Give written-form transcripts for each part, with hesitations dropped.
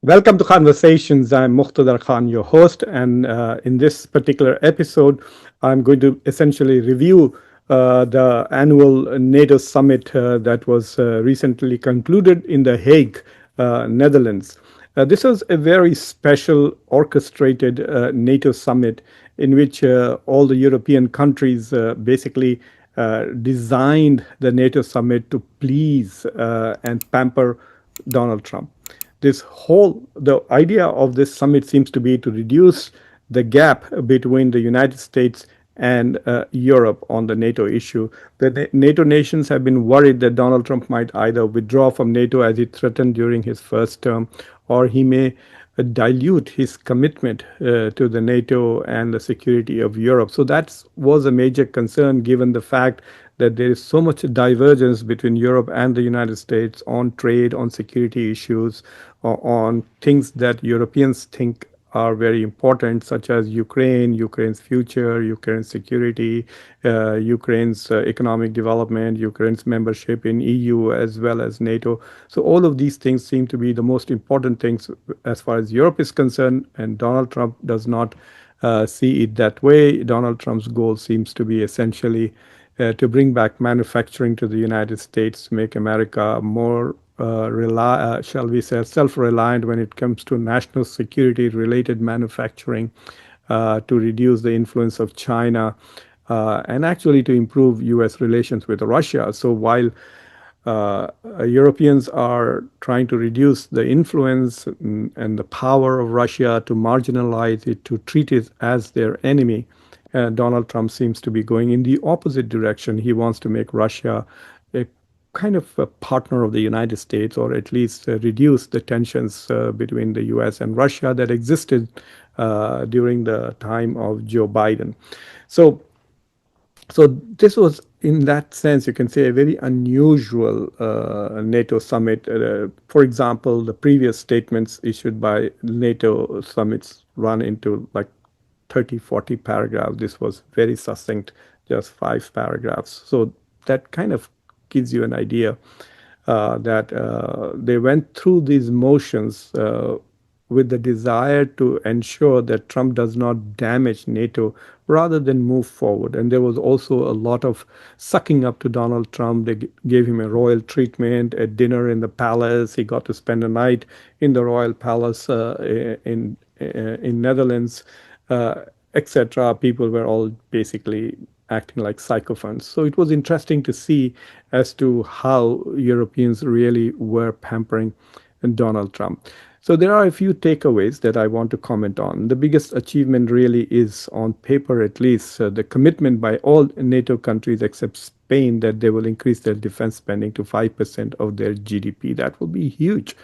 Welcome to Khanversations. I'm Muqtedar Khan, your host, and in this particular episode, I'm going to essentially review the annual NATO summit that was recently concluded in The Hague, Netherlands. This was a very special orchestrated NATO summit in which all the European countries basically designed the NATO summit to please and pamper Donald Trump. The idea of this summit seems to be to reduce the gap between the United States and Europe on the NATO issue. The NATO nations have been worried that Donald Trump might either withdraw from NATO as he threatened during his first term, or he may dilute his commitment to the NATO and the security of Europe. So that was a major concern given the fact that there is so much divergence between Europe and the United States on trade, on security issues, on things that Europeans think are very important, such as Ukraine's future, Ukraine's security, Ukraine's economic development, Ukraine's membership in EU as well as NATO. So all of these things seem to be the most important things as far as Europe is concerned, and Donald Trump does not see it that way. Donald Trump's goal seems to be essentially to bring back manufacturing to the United States, to make America more shall we say, self-reliant when it comes to national security-related manufacturing, to reduce the influence of China, and actually to improve U.S. relations with Russia. So while Europeans are trying to reduce the influence and the power of Russia, to marginalize it, to treat it as their enemy, Donald Trump seems to be going in the opposite direction. He wants to make Russia a kind of a partner of the United States, or at least reduce the tensions between the US and Russia that existed during the time of Joe Biden. So this was, in that sense, you can say, a very unusual NATO summit. For example, the previous statements issued by NATO summits run into like 30, 40 paragraphs. This was very succinct, just 5 paragraphs. So that kind of gives you an idea that they went through these motions with the desire to ensure that Trump does not damage NATO rather than move forward. And there was also a lot of sucking up to Donald Trump. They gave him a royal treatment, a dinner in the palace. He got to spend a night in the royal palace in Netherlands, etc. People were all basically acting like sycophants. So it was interesting to see as to how Europeans really were pampering Donald Trump. So there are a few takeaways that I want to comment on. The biggest achievement really is, on paper at least, the commitment by all NATO countries except Spain that they will increase their defense spending to 5% of their GDP. That will be huge.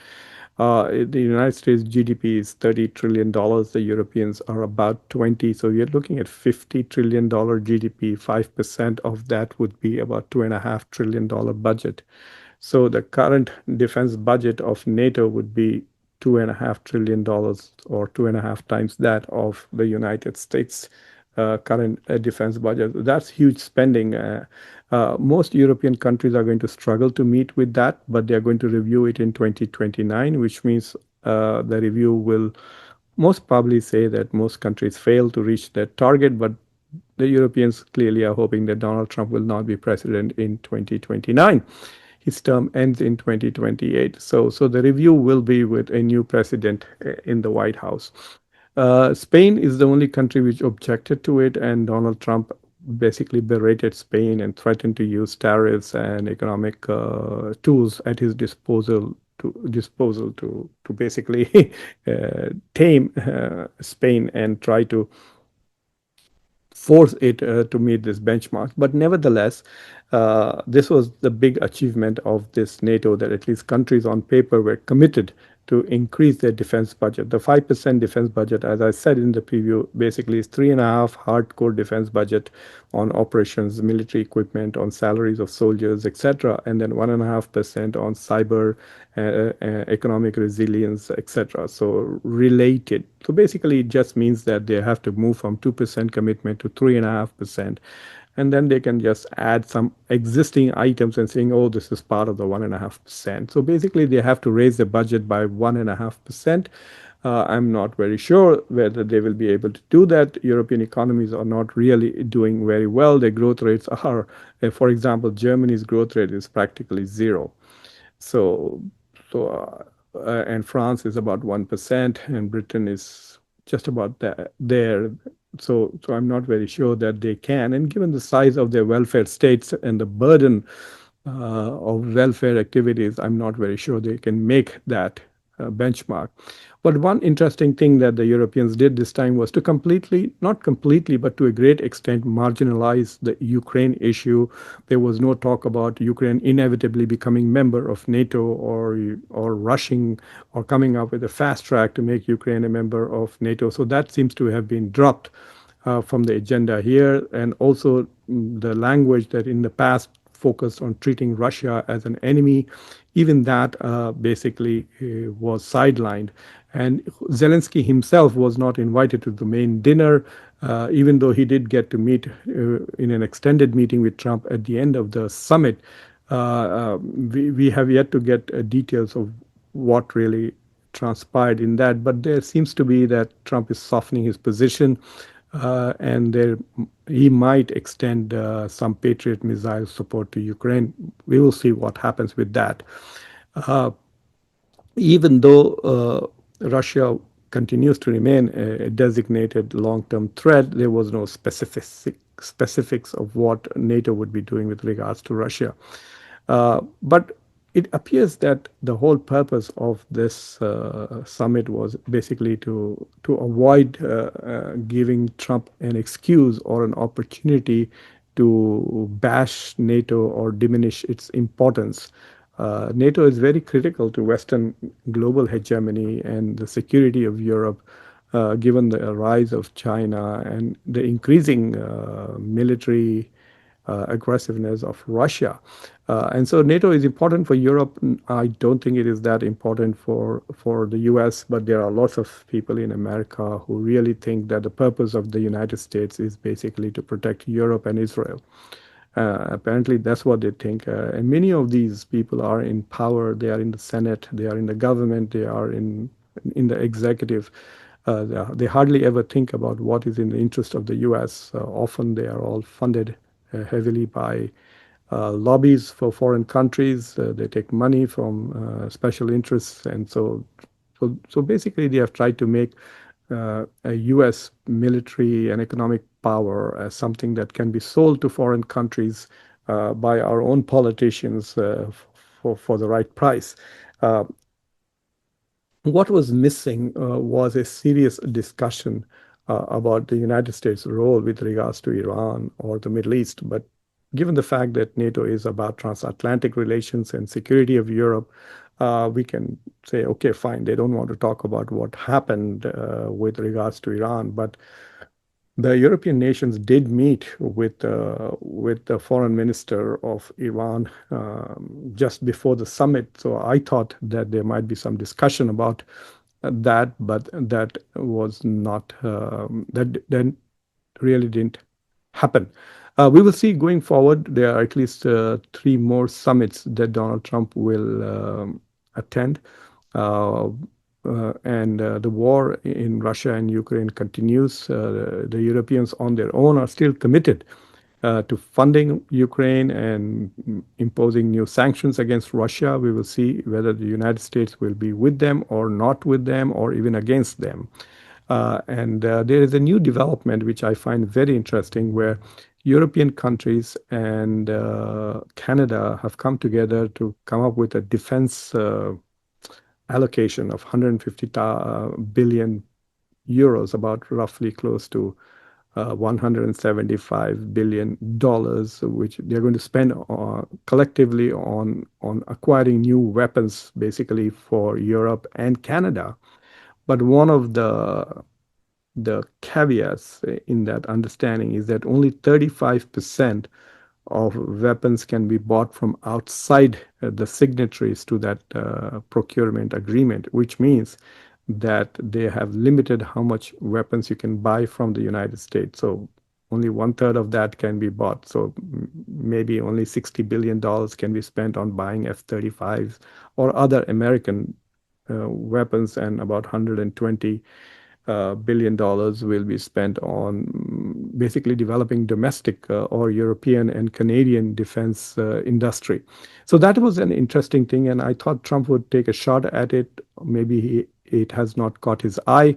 The United States GDP is $30 trillion. The Europeans are about 20. So you're looking at $50 trillion GDP. 5% of that would be about $2.5 trillion budget. So the current defense budget of NATO would be $2.5 trillion, or 2.5 times that of the United States current defense budget. That's huge spending. Most European countries are going to struggle to meet with that, but they're going to review it in 2029, which means the review will most probably say that most countries fail to reach that target, but the Europeans clearly are hoping that Donald Trump will not be president in 2029. His term ends in 2028. So the review will be with a new president in the White House. Spain is the only country which objected to it, and Donald Trump basically berated Spain and threatened to use tariffs and economic tools at his disposal to basically tame Spain and try to force it to meet this benchmark. But nevertheless, this was the big achievement of this NATO, that at least countries on paper were committed to increase their defense budget. The 5% defense budget, as I said in the preview, basically is 3.5 hardcore defense budget on operations, military equipment, on salaries of soldiers, etc., and then 1.5% on cyber, economic resilience, etc. So related. So basically, it just means that they have to move from 2% commitment to 3.5%. and then they can just add some existing items and saying, oh, this is part of the 1.5%. So basically, they have to raise the budget by 1.5%. I'm not very sure whether they will be able to do that. European economies are not really doing very well. Their growth rates are, for example, Germany's growth rate is practically zero. So, and France is about 1%, and Britain is just about there. So I'm not very sure that they can. And given the size of their welfare states and the burden of welfare activities, I'm not very sure they can make that benchmark. But one interesting thing that the Europeans did this time was to completely, not completely, but to a great extent, marginalize the Ukraine issue. There was no talk about Ukraine inevitably becoming member of NATO or rushing or coming up with a fast track to make Ukraine a member of NATO. So that seems to have been dropped from the agenda here, and also the language that in the past focused on treating Russia as an enemy, even that basically was sidelined. And Zelensky himself was not invited to the main dinner, even though he did get to meet in an extended meeting with Trump at the end of the summit. We have yet to get details of what really transpired in that, but there seems to be that Trump is softening his position, and he might extend some Patriot missile support to Ukraine. We will see what happens with that. Even though Russia continues to remain a designated long-term threat, there was no specifics of what NATO would be doing with regards to Russia. But it appears that the whole purpose of this summit was basically to avoid giving Trump an excuse or an opportunity to bash NATO or diminish its importance. NATO is very critical to Western global hegemony and the security of Europe, given the rise of China and the increasing military aggressiveness of Russia. And so NATO is important for Europe. I don't think it is that important for the US, but there are lots of people in America who really think that the purpose of the United States is basically to protect Europe and Israel. Apparently, that's what they think. And many of these people are in power. They are in the Senate. They are in the government. They are in the executive. They hardly ever think about what is in the interest of the U.S. Often they are all funded heavily by lobbies for foreign countries. They take money from special interests, and so basically they have tried to make a U.S. military and economic power as something that can be sold to foreign countries by our own politicians for the right price. What was missing was a serious discussion about the United States' role with regards to Iran or the Middle East. But given the fact that NATO is about transatlantic relations and security of Europe, we can say, okay, fine, they don't want to talk about what happened with regards to Iran. But the European nations did meet with the foreign minister of Iran just before the summit. So I thought that there might be some discussion about that, but that was not that then really didn't happen. We will see going forward. There are at least 3 more summits that Donald Trump will attend. And the war in Russia and Ukraine continues. The Europeans on their own are still committed to funding Ukraine and imposing new sanctions against Russia. We will see whether the United States will be with them or not with them or even against them. And there is a new development which I find very interesting, where European countries and Canada have come together to come up with a defense allocation of 150 billion euros, about roughly close to $175 billion, which they're going to spend collectively on acquiring new weapons, basically for Europe and Canada. But one of the caveats in that understanding is that only 35% of weapons can be bought from outside the signatories to that procurement agreement, which means that they have limited how much weapons you can buy from the United States. So only one third of that can be bought. So maybe only $60 billion can be spent on buying F-35s or other American weapons, and about $120 billion will be spent on basically developing domestic or European and Canadian defense industry. So that was an interesting thing, and I thought Trump would take a shot at it. Maybe it has not caught his eye.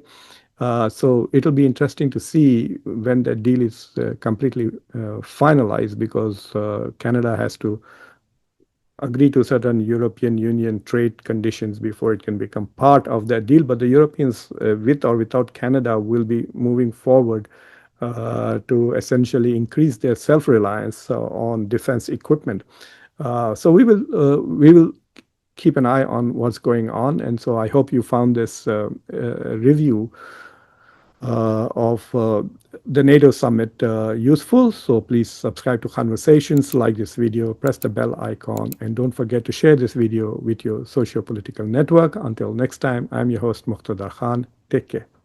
So it'll be interesting to see when that deal is completely finalized, because Canada has to agree to certain European Union trade conditions before it can become part of that deal. But the Europeans, with or without Canada, will be moving forward to essentially increase their self-reliance on defense equipment. So we will keep an eye on what's going on. And so I hope you found this review of the NATO summit useful. So please subscribe to Khanversations, like this video, press the bell icon, and don't forget to share this video with your socio-political network. Until next time, I'm your host, Muqtedar Khan. Take care.